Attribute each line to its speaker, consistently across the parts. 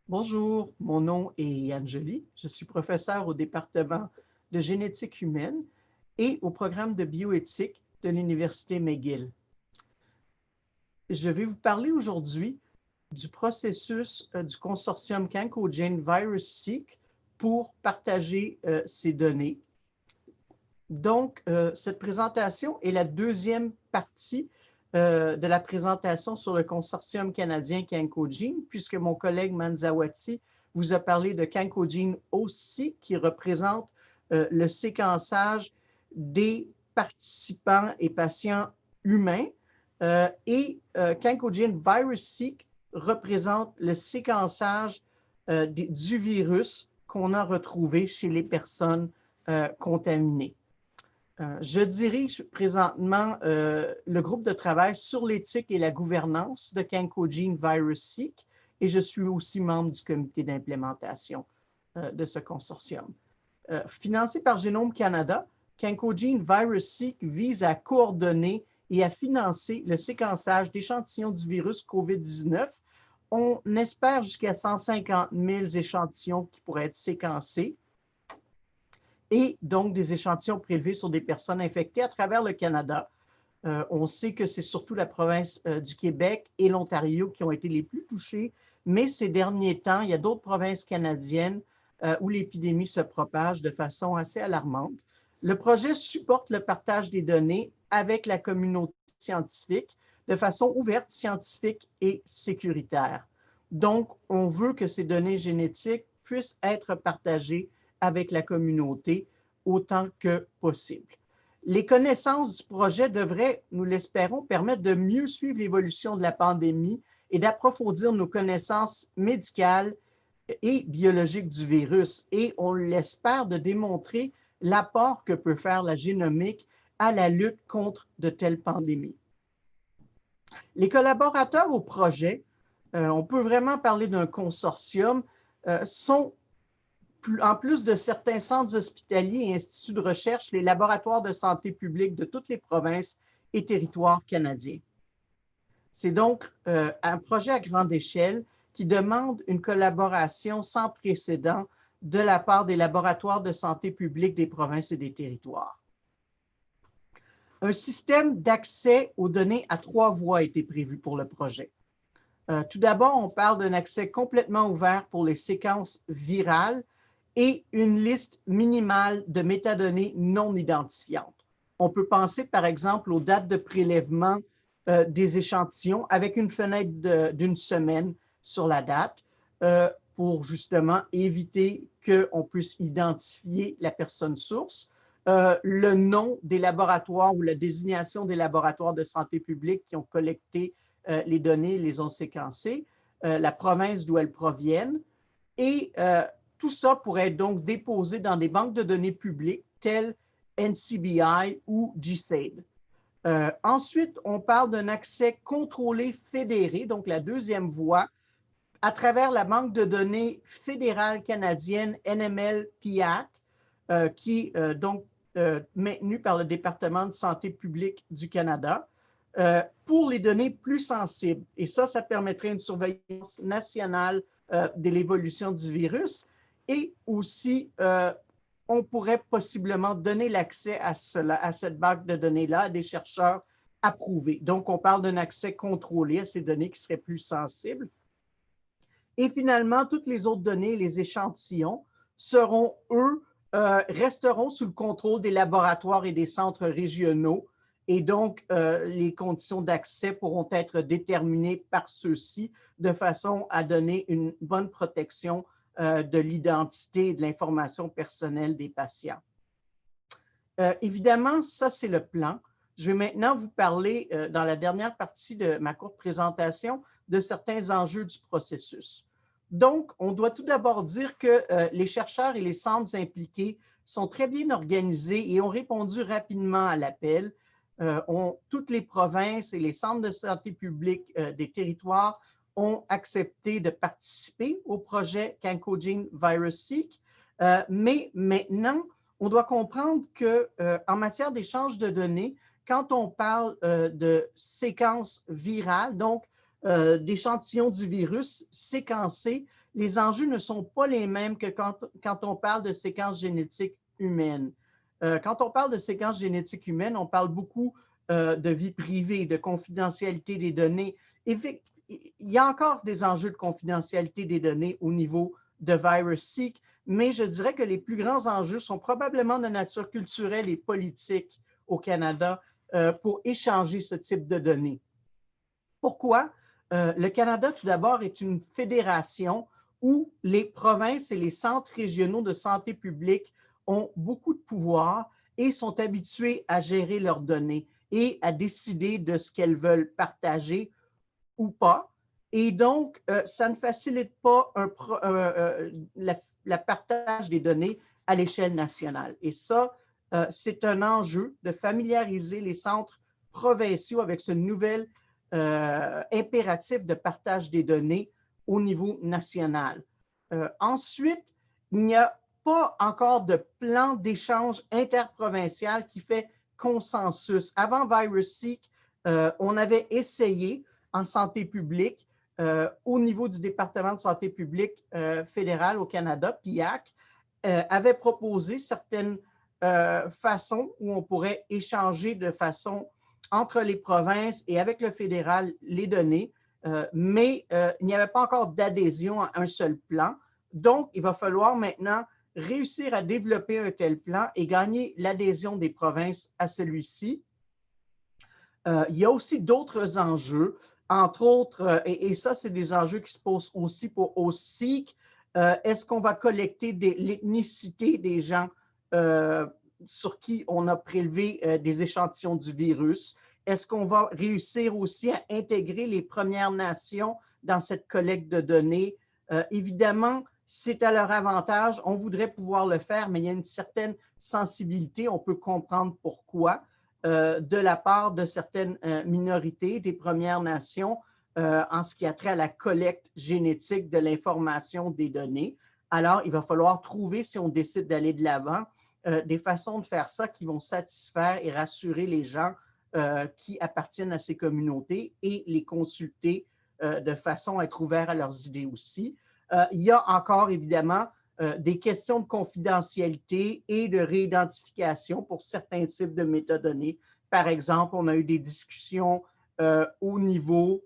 Speaker 1: Bonjour, mon nom est Yann Joly. Je suis professeur au département de génétique humaine et au programme de bioéthique de l'Université McGill. Je vais vous parler aujourd'hui du processus du consortium CancoGene VirusSeq pour partager ces données. Donc, cette présentation est la deuxième partie de la présentation sur le consortium canadien CancoGene, puisque mon collègue Manzawati vous a parlé de CancoGene aussi, qui représente le séquençage des participants et patients humains, et CancoGene VirusSeq représente le séquençage du virus qu'on a retrouvé chez les personnes contaminées. Je dirige présentement le groupe de travail sur l'éthique et la gouvernance de CancoGene VirusSeq et je suis aussi membre du comité d'implémentation de ce consortium. Financé par Génome Canada, CancoGene VirusSeq vise à coordonner et à financer le séquençage d'échantillons du virus COVID-19. On espère jusqu'à 150 000 échantillons qui pourraient être séquencés et donc des échantillons prélevés sur des personnes infectées à travers le Canada. On sait que c'est surtout la province du Québec et l'Ontario qui ont été les plus touchés, mais ces derniers temps, il y a d'autres provinces canadiennes où l'épidémie se propage de façon assez alarmante. Le projet supporte le partage des données avec la communauté scientifique de façon ouverte, scientifique et sécuritaire. Donc, on veut que ces données génétiques puissent être partagées avec la communauté autant que possible. Les connaissances du projet devraient, nous l'espérons, permettre de mieux suivre l'évolution de la pandémie et d'approfondir nos connaissances médicales et biologiques du virus. Et on l'espère de démontrer l'apport que peut faire la génomique à la lutte contre de telles pandémies. Les collaborateurs au projet, on peut vraiment parler d'un consortium, sont en plus de certains centres hospitaliers et instituts de recherche, les laboratoires de santé publique de toutes les provinces et territoires canadiens. C'est donc un projet à grande échelle qui demande une collaboration sans précédent de la part des laboratoires de santé publique des provinces et des territoires. Un système d'accès aux données à 3 voies a été prévu pour le projet. Tout d'abord, on parle d'un accès complètement ouvert pour les séquences virales et une liste minimale de métadonnées non identifiantes. On peut penser, par exemple, aux dates de prélèvement des échantillons avec une fenêtre d'une semaine sur la date pour justement éviter qu'on puisse identifier la personne source, le nom des laboratoires ou la désignation des laboratoires de santé publique qui ont collecté les données, les ont séquencées, la province d'où elles proviennent, et tout ça pourrait être donc déposé dans des banques de données publiques telles NCBI ou GSAID. Ensuite, on parle d'un accès contrôlé fédéré, donc la deuxième voie, à travers la banque de données fédérale canadienne NML-PIAC, qui est donc maintenue par le département de santé publique du Canada, pour les données plus sensibles. Et ça permettrait une surveillance nationale de l'évolution du virus. Et aussi, on pourrait possiblement donner l'accès à cette banque de données-là à des chercheurs approuvés. Donc, on parle d'un accès contrôlé à ces données qui seraient plus sensibles. Et finalement, toutes les autres données, les échantillons, seront, eux, resteront sous le contrôle des laboratoires et des centres régionaux. Et donc, les conditions d'accès pourront être déterminées par ceux-ci de façon à donner une bonne protection de l'identité et de l'information personnelle des patients. Évidemment, ça, c'est le plan. Je vais maintenant vous parler, dans la dernière partie de ma courte présentation, de certains enjeux du processus. Donc, on doit tout d'abord dire que les chercheurs et les centres impliqués sont très bien organisés et ont répondu rapidement à l'appel. Toutes les provinces et les centres de santé publique des territoires ont accepté de participer au projet CancoGene VirusSeq, mais maintenant, on doit comprendre qu'en matière d'échange de données, quand on parle de séquences virales, donc d'échantillons du virus séquencés, les enjeux ne sont pas les mêmes que quand on parle de séquences génétiques humaines. Quand on parle de séquences génétiques humaines, on parle beaucoup de vie privée, de confidentialité des données. Il y a encore des enjeux de confidentialité des données au niveau de VirusSeek, mais je dirais que les plus grands enjeux sont probablement de nature culturelle et politique au Canada pour échanger ce type de données. Pourquoi? Le Canada, tout d'abord, est une fédération où les provinces et les centres régionaux de santé publique ont beaucoup de pouvoir et sont habitués à gérer leurs données et à décider de ce qu'elles veulent partager ou pas. Et donc, ça ne facilite pas la partage des données à l'échelle nationale. Et ça, c'est un enjeu de familiariser les centres provinciaux avec ce nouvel impératif de partage des données au niveau national. Ensuite, il n'y a pas encore de plan d'échange interprovincial qui fait consensus. Avant VirusSeek, on avait essayé en santé publique au niveau du département de santé publique fédéral au Canada, PIAC, avait proposé certaines façons où on pourrait échanger de façon entre les provinces et avec le fédéral les données, mais il n'y avait pas encore d'adhésion à un seul plan. Donc, il va falloir maintenant réussir à développer un tel plan et gagner l'adhésion des provinces à celui-ci. Il y a aussi d'autres enjeux, entre autres, et ça, c'est des enjeux qui se posent aussi pour OSEEK. Est-ce qu'on va collecter l'ethnicité des gens sur qui on a prélevé des échantillons du virus? Est-ce qu'on va réussir aussi à intégrer les Premières Nations dans cette collecte de données? Évidemment, c'est à leur avantage. On voudrait pouvoir le faire, mais il y a une certaine sensibilité. On peut comprendre pourquoi. De la part de certaines minorités des Premières Nations en ce qui a trait à la collecte génétique de l'information des données. Alors, il va falloir trouver, si on décide d'aller de l'avant, des façons de faire ça qui vont satisfaire et rassurer les gens qui appartiennent à ces communautés et les consulter de façon à être ouverts à leurs idées aussi. Il y a encore, évidemment, des questions de confidentialité et de réidentification pour certains types de métadonnées. Par exemple, on a eu des discussions au niveau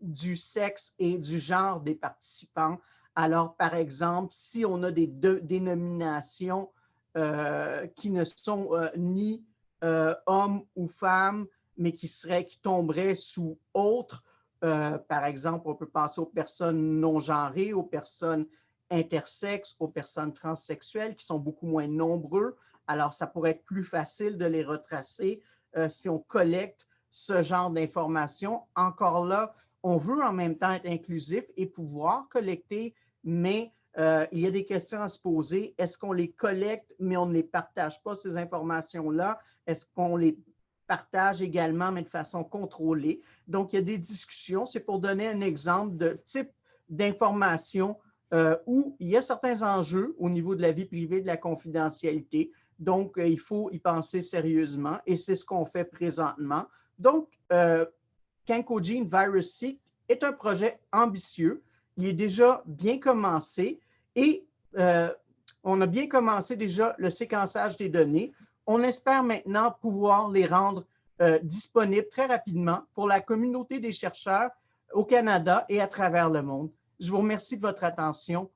Speaker 1: du sexe et du genre des participants. Alors, par exemple, si on a des dénominations qui ne sont ni hommes ou femmes, mais qui tomberaient sous autres, par exemple, on peut penser aux personnes non genrées, aux personnes intersexes, aux personnes transsexuelles qui sont beaucoup moins nombreux. Alors, ça pourrait être plus facile de les retracer si on collecte ce genre d'informations. Encore là, on veut en même temps être inclusif et pouvoir collecter, mais il y a des questions à se poser. Est-ce qu'on les collecte, mais on ne les partage pas, ces informations-là? Est-ce qu'on les partage également, mais de façon contrôlée? Donc, il y a des discussions. C'est pour donner un exemple de type d'information où il y a certains enjeux au niveau de la vie privée, de la confidentialité. Donc, il faut y penser sérieusement et c'est ce qu'on fait présentement. Donc, Cancogene VirusSeek est un projet ambitieux. Il est déjà bien commencé et on a bien commencé déjà le séquençage des données. On espère maintenant pouvoir les rendre disponibles très rapidement pour la communauté des chercheurs au Canada et à travers le monde. Je vous remercie de votre attention